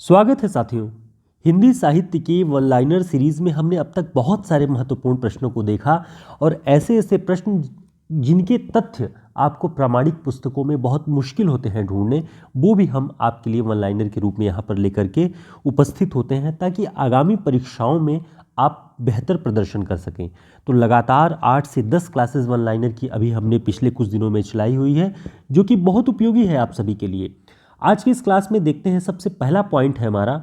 स्वागत है साथियों। हिंदी साहित्य की वन लाइनर सीरीज में हमने अब तक बहुत सारे महत्वपूर्ण प्रश्नों को देखा और ऐसे ऐसे प्रश्न जिनके तथ्य आपको प्रामाणिक पुस्तकों में बहुत मुश्किल होते हैं ढूंढने, वो भी हम आपके लिए वन लाइनर के रूप में यहाँ पर लेकर के उपस्थित होते हैं ताकि आगामी परीक्षाओं में आप बेहतर प्रदर्शन कर सकें। तो लगातार 8 से 10 क्लासेस वन लाइनर की अभी हमने पिछले कुछ दिनों में चलाई हुई है, जो कि बहुत उपयोगी है आप सभी के लिए। आज की इस क्लास में देखते हैं, सबसे पहला पॉइंट है हमारा,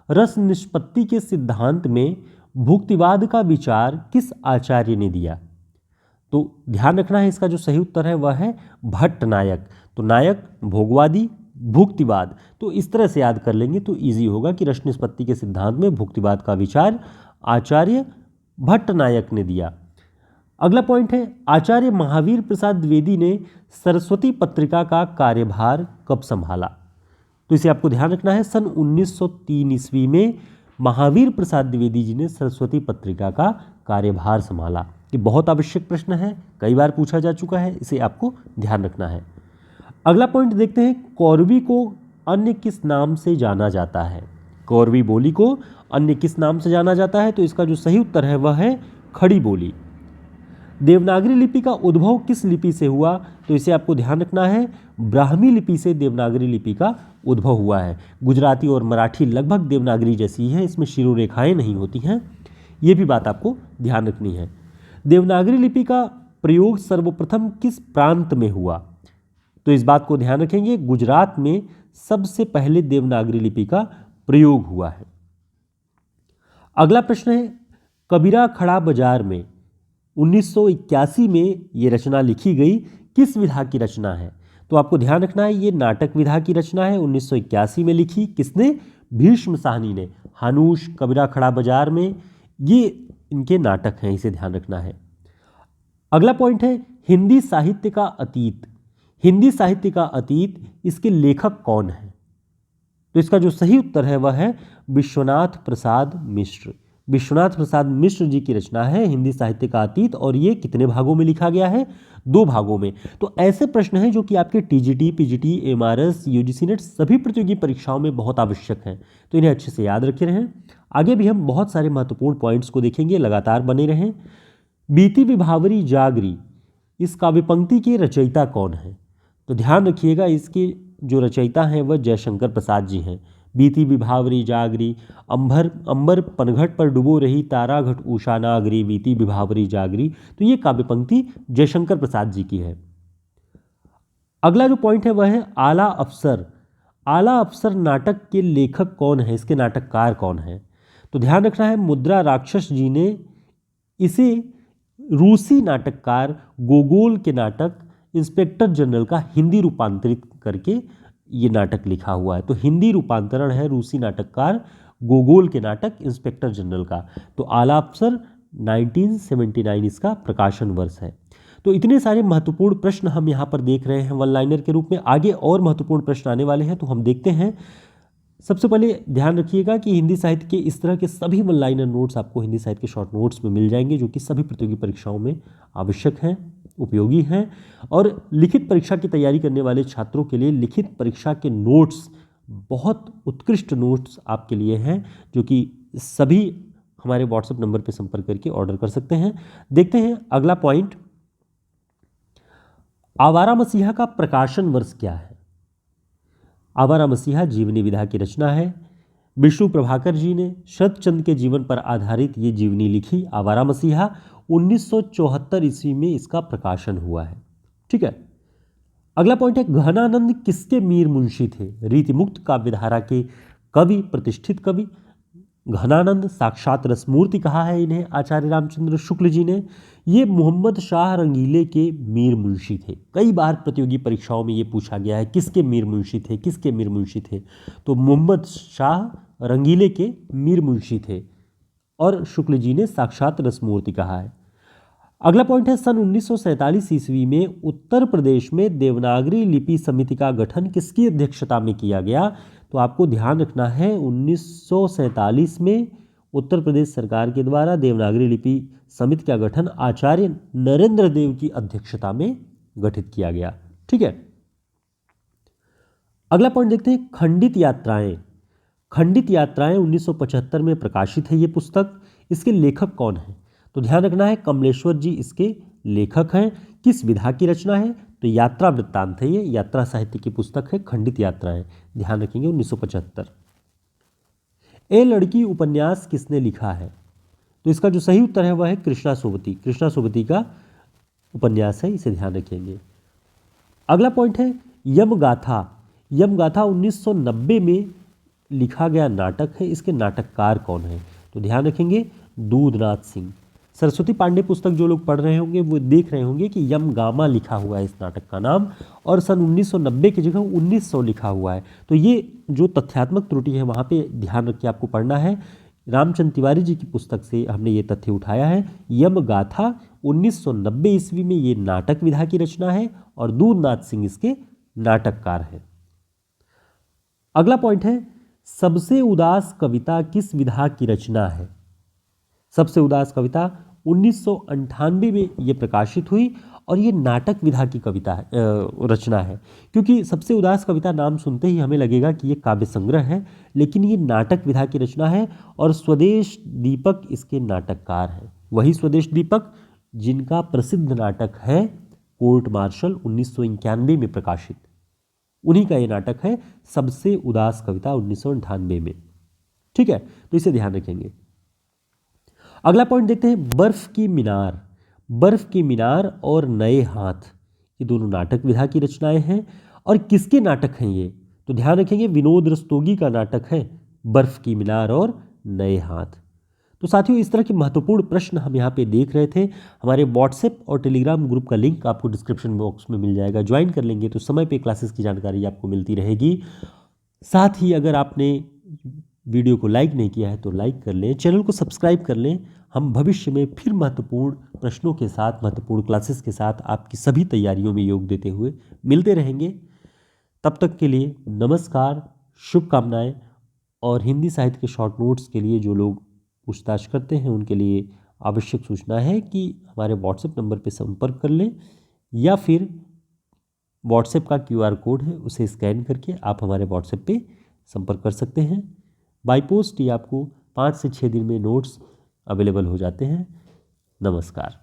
रस निष्पत्ति के सिद्धांत में भुक्तिवाद का विचार किस आचार्य ने दिया। तो ध्यान रखना है, इसका जो सही उत्तर है वह है भट्ट नायक। तो नायक, भोगवादी, भुक्तिवाद, तो इस तरह से याद कर लेंगे तो इजी होगा कि रस निष्पत्ति के सिद्धांत में भुक्तिवाद का विचार आचार्य भट्ट नायक ने दिया। अगला पॉइंट है, आचार्य महावीर प्रसाद द्विवेदी ने सरस्वती पत्रिका का कार्यभार कब संभाला। तो इसे आपको ध्यान रखना है, सन 1903 ईस्वी में महावीर प्रसाद द्विवेदी जी ने सरस्वती पत्रिका का कार्यभार संभाला। ये बहुत आवश्यक प्रश्न है, कई बार पूछा जा चुका है, इसे आपको ध्यान रखना है। अगला पॉइंट देखते हैं, कौरवी को अन्य किस नाम से जाना जाता है। कौरवी बोली को अन्य किस नाम से जाना जाता है। तो इसका जो सही उत्तर है वह है खड़ी बोली। देवनागरी लिपि का उद्भव किस लिपि से हुआ। तो इसे आपको ध्यान रखना है, ब्राह्मी लिपि से देवनागरी लिपि का उद्भव हुआ है। गुजराती और मराठी लगभग देवनागरी जैसी है, इसमें शिरोरेखाएं नहीं होती हैं, ये भी बात आपको ध्यान रखनी है। देवनागरी लिपि का प्रयोग सर्वप्रथम किस प्रांत में हुआ। तो इस बात को ध्यान रखेंगे, गुजरात में सबसे पहले देवनागरी लिपि का प्रयोग हुआ है। अगला प्रश्न है, कबीरा खड़ा बाजार में 1981 में ये रचना लिखी गई, किस विधा की रचना है। तो आपको ध्यान रखना है, ये नाटक विधा की रचना है। 1981 में लिखी किसने, भीष्म साहनी ने। हानूश, कबीरा खड़ा बाजार में, ये इनके नाटक हैं, इसे ध्यान रखना है। अगला पॉइंट है, हिंदी साहित्य का अतीत। हिंदी साहित्य का अतीत, इसके लेखक कौन है। तो इसका जो सही उत्तर है वह है विश्वनाथ प्रसाद मिश्र। विश्वनाथ प्रसाद मिश्र जी की रचना है हिंदी साहित्य का अतीत, और ये कितने भागों में लिखा गया है, 2 भागों में। तो ऐसे प्रश्न हैं जो कि आपके TGT, PGT, MRS, UGC net सभी प्रतियोगी परीक्षाओं में बहुत आवश्यक हैं, तो इन्हें अच्छे से याद रखे रहें। आगे भी हम बहुत सारे महत्वपूर्ण पॉइंट्स को देखेंगे, लगातार बने रहें। बीती विभावरी जागरी, इस काव्य पंक्ति के रचयिता कौन है। तो ध्यान रखिएगा, इसके जो रचयिता हैं वह जयशंकर प्रसाद जी हैं। बीती विभावरी जागरी, अंबर पनघट पर डुबो रही तारा घट उषा नागरी, बीती विभावरी जागरी, तो ये काव्य पंक्ति जयशंकर प्रसाद जी की है। अगला जो पॉइंट है वह है आला अफसर। आला अफसर नाटक के लेखक कौन है, इसके नाटककार कौन है। तो ध्यान रखना है, मुद्रा राक्षस जी ने इसे रूसी नाटककार गोगोल के नाटक इंस्पेक्टर जनरल का हिंदी रूपांतरित करके ये नाटक लिखा हुआ है। तो हिंदी रूपांतरण है रूसी नाटककार गोगोल के नाटक इंस्पेक्टर जनरल का। तो आला अफसर 1979 इसका प्रकाशन वर्ष है। तो इतने सारे महत्वपूर्ण प्रश्न हम यहाँ पर देख रहे हैं वन लाइनर के रूप में। आगे और महत्वपूर्ण प्रश्न आने वाले हैं, तो हम देखते हैं। सबसे पहले ध्यान रखिएगा कि हिंदी साहित्य के इस तरह के सभी वन लाइनर नोट्स आपको हिंदी साहित्य के शॉर्ट नोट्स में मिल जाएंगे, जो कि सभी प्रतियोगी परीक्षाओं में आवश्यक हैं, उपयोगी हैं। और लिखित परीक्षा की तैयारी करने वाले छात्रों के लिए लिखित परीक्षा के नोट्स, बहुत उत्कृष्ट नोट्स आपके लिए हैं, जो कि सभी हमारे व्हाट्सएप नंबर पर संपर्क करके ऑर्डर कर सकते हैं। देखते हैं अगला पॉइंट, आवारा मसीहा का प्रकाशन वर्ष क्या है। आवारा मसीहा जीवनी विधा की रचना है। विष्णु प्रभाकर जी ने शरतचंद्र के जीवन पर आधारित ये जीवनी लिखी। आवारा मसीहा 1974 ईस्वी में इसका प्रकाशन हुआ है। ठीक है। अगला पॉइंट है, घनानंद किसके मीर मुंशी थे। रीतिमुक्त काव्यधारा के कवि, प्रतिष्ठित कवि घनानंद, साक्षात रसमूर्ति कहा है इन्हें आचार्य रामचंद्र शुक्ल जी ने। ये मोहम्मद शाह रंगीले के मीर मुंशी थे। कई बार प्रतियोगी परीक्षाओं में ये पूछा गया है, किसके मीर मुंशी थे, किसके मीर मुंशी थे। तो मोहम्मद शाह रंगीले के मीर मुंशी थे, और शुक्ल जी ने साक्षात रसमूर्ति कहा है। अगला पॉइंट है, सन 1947 ईस्वी में उत्तर प्रदेश में देवनागरी लिपि समिति का गठन किसकी अध्यक्षता में किया गया। तो आपको ध्यान रखना है, 1947 में उत्तर प्रदेश सरकार के द्वारा देवनागरी लिपि समिति का गठन आचार्य नरेंद्र देव की अध्यक्षता में गठित किया गया। ठीक है। अगला पॉइंट देखते हैं, खंडित यात्राएं खंडित यात्राएं 1975 में प्रकाशित है ये पुस्तक। इसके लेखक कौन हैं? तो ध्यान रखना है कमलेश्वर जी इसके लेखक हैं। किस विधा की रचना है? तो यात्रा वृत्तांत है, ये यात्रा साहित्य की पुस्तक है खंडित यात्राएं, ध्यान रखेंगे 1975। ए लड़की उपन्यास किसने लिखा है? तो इसका जो सही उत्तर है वह है कृष्णा सोबती। कृष्णा सोबती का उपन्यास है, इसे ध्यान रखेंगे। अगला पॉइंट है यमगाथा। यमगाथा 1990 में लिखा गया नाटक है, इसके नाटककार कौन है? तो ध्यान रखेंगे दूधनाथ सिंह। सरस्वती पांडे पुस्तक जो लोग पढ़ रहे होंगे वो देख रहे होंगे कि यमगामा लिखा हुआ है इस नाटक का नाम, और सन 1990 की जगह 1900 लिखा हुआ है। तो ये जो तथ्यात्मक त्रुटि है वहाँ पे ध्यान रख के आपको पढ़ना है। रामचंद्र तिवारी जी की पुस्तक से हमने ये तथ्य उठाया है। यमगाथा 1990 ईस्वी में ये नाटक विधा की रचना है और दूधनाथ सिंह इसके नाटककार हैं। अगला पॉइंट है सबसे उदास कविता किस विधा की रचना है? सबसे उदास कविता 1998 में ये प्रकाशित हुई और ये नाटक विधा की कविता है, रचना है। क्योंकि सबसे उदास कविता नाम सुनते ही हमें लगेगा कि ये काव्य संग्रह है, लेकिन ये नाटक विधा की रचना है और स्वदेश दीपक इसके नाटककार हैं। वही स्वदेश दीपक जिनका प्रसिद्ध नाटक है कोर्ट मार्शल 1991 में प्रकाशित, उन्हीं का ये नाटक है सबसे उदास कविता 1998 में। ठीक है, तो इसे ध्यान रखेंगे। अगला पॉइंट देखते हैं बर्फ की मीनार। बर्फ की मीनार और नए हाथ, ये दोनों नाटक विधा की रचनाएं हैं। और किसके नाटक हैं ये? तो ध्यान रखेंगे विनोद रस्तोगी का नाटक है बर्फ की मीनार और नए हाथ। तो साथियों इस तरह के महत्वपूर्ण प्रश्न हम यहाँ पे देख रहे थे। हमारे व्हाट्सएप और टेलीग्राम ग्रुप का लिंक आपको डिस्क्रिप्शन बॉक्स में मिल जाएगा, ज्वाइन कर लेंगे तो समय पे क्लासेस की जानकारी आपको मिलती रहेगी। साथ ही अगर आपने वीडियो को लाइक नहीं किया है तो लाइक कर लें, चैनल को सब्सक्राइब कर लें। हम भविष्य में फिर महत्वपूर्ण प्रश्नों के साथ, महत्वपूर्ण क्लासेस के साथ आपकी सभी तैयारियों में योग देते हुए मिलते रहेंगे। तब तक के लिए नमस्कार, शुभकामनाएं। और हिंदी साहित्य के शॉर्ट नोट्स के लिए जो लोग पूछताछ करते हैं उनके लिए आवश्यक सूचना है कि हमारे व्हाट्सएप नंबर पर संपर्क कर लें, या फिर व्हाट्सएप का QR कोड है उसे स्कैन करके आप हमारे व्हाट्सएप पे संपर्क कर सकते हैं। बाय पोस्ट ही आपको 5 से 6 दिन में नोट्स अवेलेबल हो जाते हैं। नमस्कार।